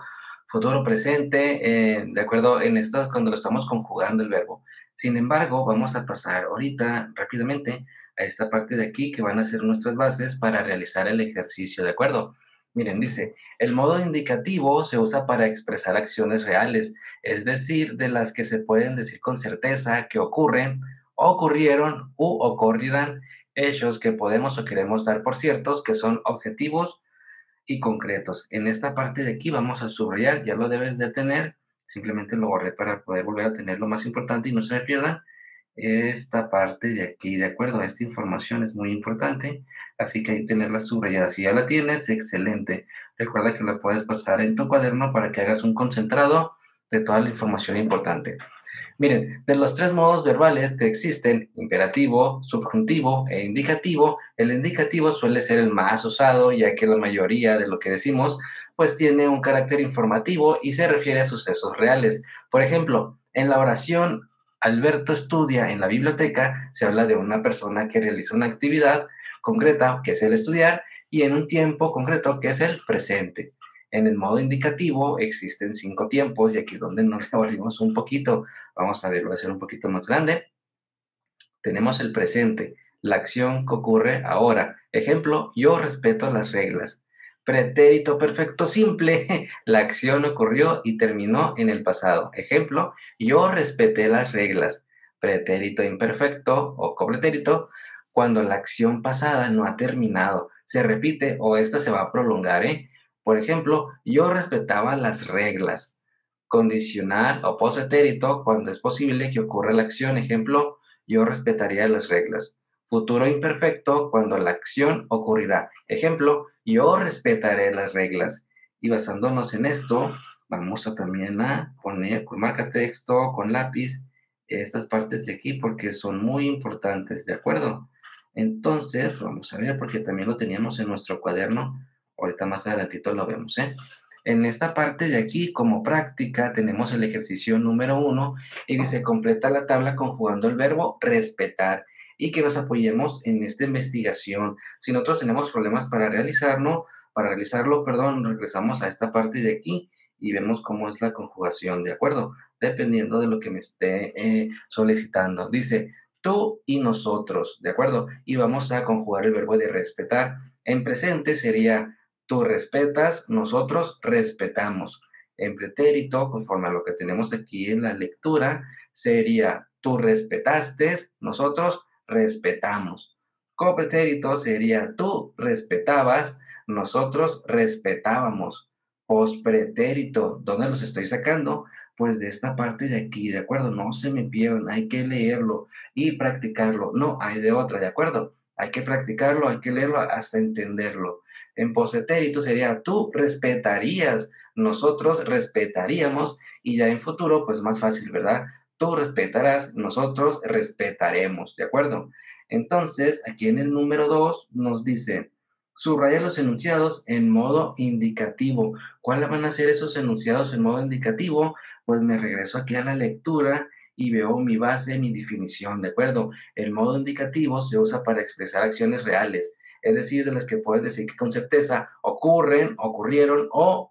Speaker 1: futuro presente, ¿de acuerdo? En estas cuando lo estamos conjugando el verbo. Sin embargo, vamos a pasar ahorita rápidamente a esta parte de aquí que van a ser nuestras bases para realizar el ejercicio, ¿de acuerdo? Miren, dice, el modo indicativo se usa para expresar acciones reales, es decir, de las que se pueden decir con certeza que ocurren, ocurrieron u ocurrirán, hechos que podemos o queremos dar por ciertos, que son objetivos y concretos. En esta parte de aquí vamos a subrayar, ya lo debes de tener, simplemente lo borré para poder volver a tener lo más importante y no se me pierdan esta parte de aquí, ¿de acuerdo? Esta información es muy importante, así que hay que tenerla subrayada. Si ya la tienes, excelente. Recuerda que la puedes pasar en tu cuaderno para que hagas un concentrado de toda la información importante. Miren, de los tres modos verbales que existen, imperativo, subjuntivo e indicativo, el indicativo suele ser el más usado, ya que la mayoría de lo que decimos, pues tiene un carácter informativo y se refiere a sucesos reales. Por ejemplo, en la oración Alberto estudia en la biblioteca, se habla de una persona que realiza una actividad concreta, que es el estudiar, y en un tiempo concreto, que es el presente. En el modo indicativo existen 5 tiempos y aquí es donde nos revolvimos un poquito. Vamos a ver, voy a hacer un poquito más grande. Tenemos el presente, la acción que ocurre ahora. Ejemplo, yo respeto las reglas. Pretérito perfecto simple, la acción ocurrió y terminó en el pasado. Ejemplo, yo respeté las reglas. Pretérito imperfecto o copretérito, cuando la acción pasada no ha terminado, se repite o esta se va a prolongar, ¿eh? Por ejemplo, yo respetaba las reglas. Condicional o postpretérito, cuando es posible que ocurra la acción. Ejemplo, yo respetaría las reglas. Futuro imperfecto, cuando la acción ocurrirá. Ejemplo, yo respetaré las reglas. Y basándonos en esto, vamos a también a poner con marca texto, con lápiz, estas partes de aquí porque son muy importantes, ¿de acuerdo? Entonces, vamos a ver porque también lo teníamos en nuestro cuaderno. Ahorita más adelantito lo vemos, ¿eh? En esta parte de aquí, como práctica, tenemos el ejercicio número 1 y dice, completa la tabla conjugando el verbo respetar y que nos apoyemos en esta investigación. Si nosotros tenemos problemas para realizarlo, perdón, regresamos a esta parte de aquí y vemos cómo es la conjugación, ¿de acuerdo? Dependiendo de lo que me esté solicitando. Dice, tú y nosotros, ¿de acuerdo? Y vamos a conjugar el verbo de respetar. En presente sería tú respetas, nosotros respetamos. En pretérito, conforme a lo que tenemos aquí en la lectura, sería tú respetaste, nosotros respetamos. Copretérito sería tú respetabas, nosotros respetábamos. Pospretérito, ¿dónde los estoy sacando? Pues de esta parte de aquí, ¿de acuerdo? No se me pierdan, hay que leerlo y practicarlo. No hay de otra, ¿de acuerdo? Hay que practicarlo, hay que leerlo hasta entenderlo. En pospretérito sería tú respetarías, nosotros respetaríamos y ya en futuro, pues más fácil, ¿verdad? Tú respetarás, nosotros respetaremos, ¿de acuerdo? Entonces, aquí en el número 2 nos dice, subraya los enunciados en modo indicativo. ¿Cuáles van a ser esos enunciados en modo indicativo? Pues me regreso aquí a la lectura y veo mi base, mi definición, ¿de acuerdo? El modo indicativo se usa para expresar acciones reales, es decir, de las que puedes decir que con certeza ocurren, ocurrieron u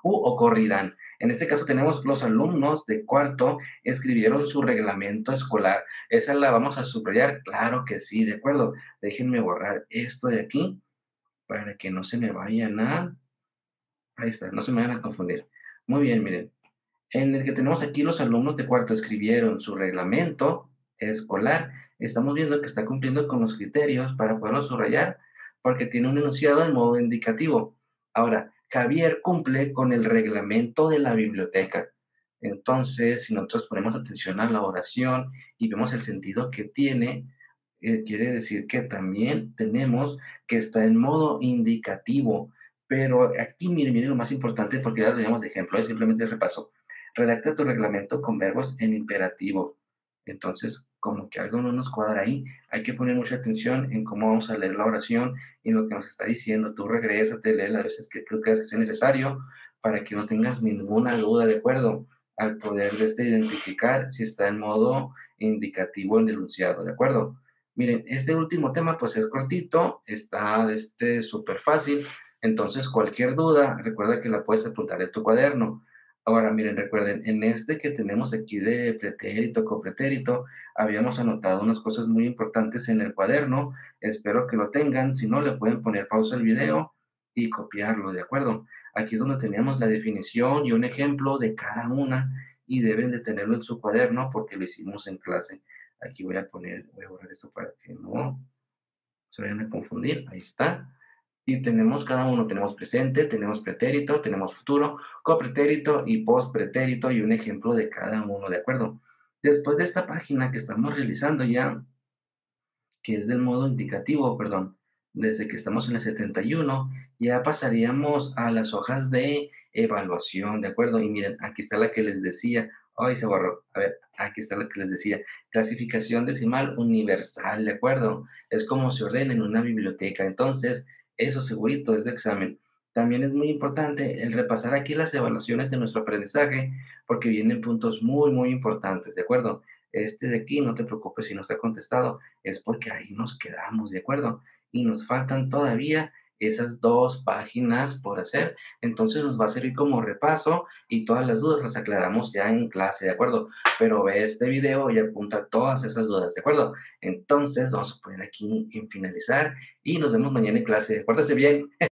Speaker 1: ocurrirán. En este caso tenemos los alumnos de cuarto escribieron su reglamento escolar. ¿Esa la vamos a subrayar? Claro que sí, de acuerdo. Déjenme borrar esto de aquí para que no se me vayan a... Ahí está, no se me vayan a confundir. Muy bien, miren. En el que tenemos aquí los alumnos de cuarto escribieron su reglamento escolar. Estamos viendo que está cumpliendo con los criterios para poderlo subrayar porque tiene un enunciado en modo indicativo. Ahora, Javier cumple con el reglamento de la biblioteca. Entonces, si nosotros ponemos atención a la oración y vemos el sentido que tiene, quiere decir que también tenemos que está en modo indicativo. Pero aquí, miren, miren lo más importante porque ya lo tenemos de ejemplo, simplemente repaso. Redacta tu reglamento con verbos en imperativo. Entonces, como que algo no nos cuadra ahí, hay que poner mucha atención en cómo vamos a leer la oración y lo que nos está diciendo. Tú regrésate, lee las veces que tú creas que sea necesario para que no tengas ninguna duda, ¿de acuerdo? Al poder identificar si está en modo indicativo en el enunciado, ¿de acuerdo? Miren, este último tema pues es cortito, está súper fácil, entonces cualquier duda, recuerda que la puedes apuntar en tu cuaderno. Ahora, miren, recuerden, en este que tenemos aquí de pretérito, copretérito, habíamos anotado unas cosas muy importantes en el cuaderno. Espero que lo tengan. Si no, le pueden poner pausa al video y copiarlo, ¿de acuerdo? Aquí es donde teníamos la definición y un ejemplo de cada una y deben de tenerlo en su cuaderno porque lo hicimos en clase. Aquí voy a borrar esto para que no se vayan a confundir. Ahí está. Y tenemos cada uno, tenemos presente, tenemos pretérito, tenemos futuro, copretérito y postpretérito y un ejemplo de cada uno, ¿de acuerdo? Después de esta página que estamos realizando ya, que es del modo indicativo, perdón, desde que estamos en el 71, ya pasaríamos a las hojas de evaluación, ¿de acuerdo? Y miren, aquí está la que les decía, ay, se borró, a ver, aquí está la que les decía, clasificación decimal universal, ¿de acuerdo? Es como se ordena en una biblioteca, entonces, eso segurito es de examen. También es muy importante el repasar aquí las evaluaciones de nuestro aprendizaje, porque vienen puntos muy, muy importantes, ¿de acuerdo? Este de aquí, no te preocupes si no está contestado, es porque ahí nos quedamos, ¿de acuerdo? Y nos faltan todavía esas 2 páginas por hacer. Entonces nos va a servir como repaso y todas las dudas las aclaramos ya en clase, ¿de acuerdo? Pero ve este video y apunta todas esas dudas, ¿de acuerdo? Entonces vamos a poner aquí en finalizar y nos vemos mañana en clase. Pórtese bien.